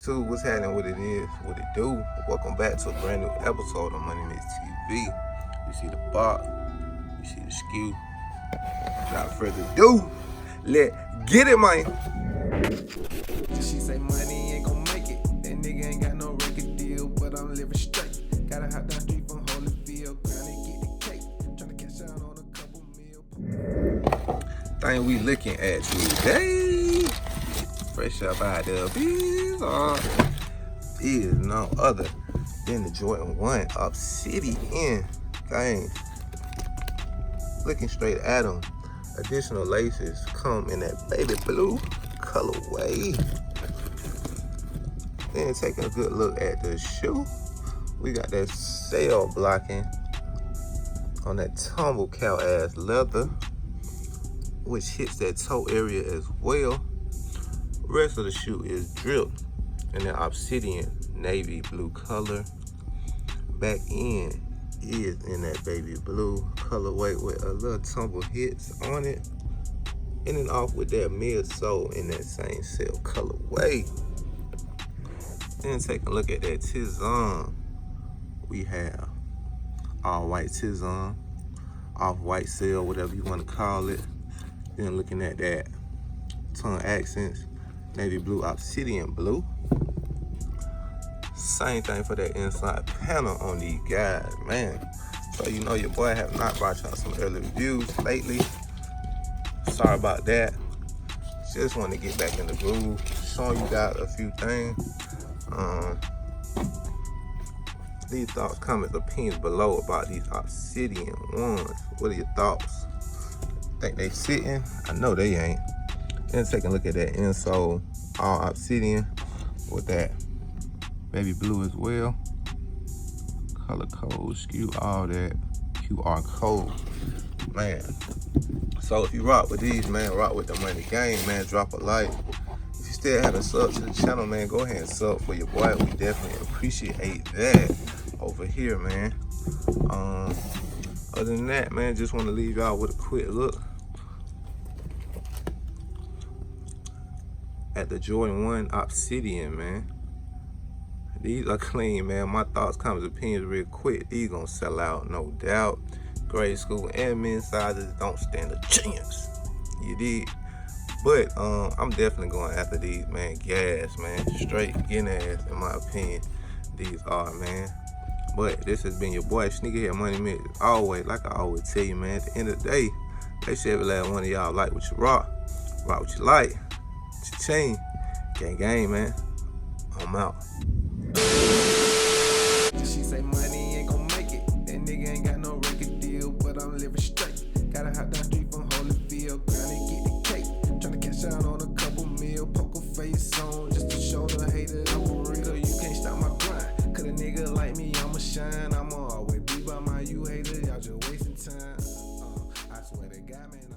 YouTube, what's happening, what it is, what it do? Welcome back to a brand new episode of Money Mitch TV. You see the box, you see the skew. Without further ado, let's get it, man. She say money ain't gon' make it. That nigga ain't got no record deal, but I'm living straight. Gotta hop down street from Holyfield, grind and get the cake. Tryna cash out on a couple meal. Thing we looking at today, fresh up out there, is no other than the Jordan 1 Obsidian gang. Looking straight at them. Additional laces come in that baby blue colorway. Then taking a good look at the shoe, we got that sail blocking on that tumble cow ass leather, which hits that toe area as well. Rest of the shoe is dripped in the Obsidian navy blue color. Back end is in that baby blue colorway with a little tumble hits on it. In and off with that midsole in that same sail colorway. Then take a look at that Tizon. We have all white Tizon, off white sail, whatever you want to call it. Then looking at that tongue accents, navy blue, Obsidian blue. Same thing for that inside panel on these guys, man. So you know your boy have not brought y'all some early reviews lately. Sorry about that. Just want to get back in the groove, showing you guys a few things. These thoughts, comments, opinions below about these Obsidian ones. What are your thoughts? Think they sitting? I know they ain't. Then take a look at that insole, all Obsidian with that baby blue as well. Color code, skew, all that QR code, man. So if you rock with these, man, rock with the money game, man. Drop a like. If you still haven't subbed to the channel, man, go ahead and sub for your boy. We definitely appreciate that over here, man. Other than that, man, just want to leave y'all with a quick look at the Jordan 1 Obsidian, man. These are clean, man. My thoughts, comments, opinions real quick. These gonna sell out, no doubt. Grade school and men's sizes don't stand a chance. You did. But I'm definitely going after these, man. Gas, man. Straight getting ass, in my opinion. These are, man. But this has been your boy, Sneakerhead Money Mitch. Always, like I always tell you, man, at the end of the day, make sure every last one of y'all like what you rock what you like, cha-ching, gang, man. I'm out. She say money ain't gon' make it. That nigga ain't got no record deal, but I'm living straight. Gotta hop down street from Holyfield, grind and get the cake. Tryna cash out on a couple meal, poker face on, just to show the hater I'm for real. You can't stop my grind, cause a nigga like me, I'ma shine. I'ma always be by my you haters, y'all just wasting time. I swear to God, man,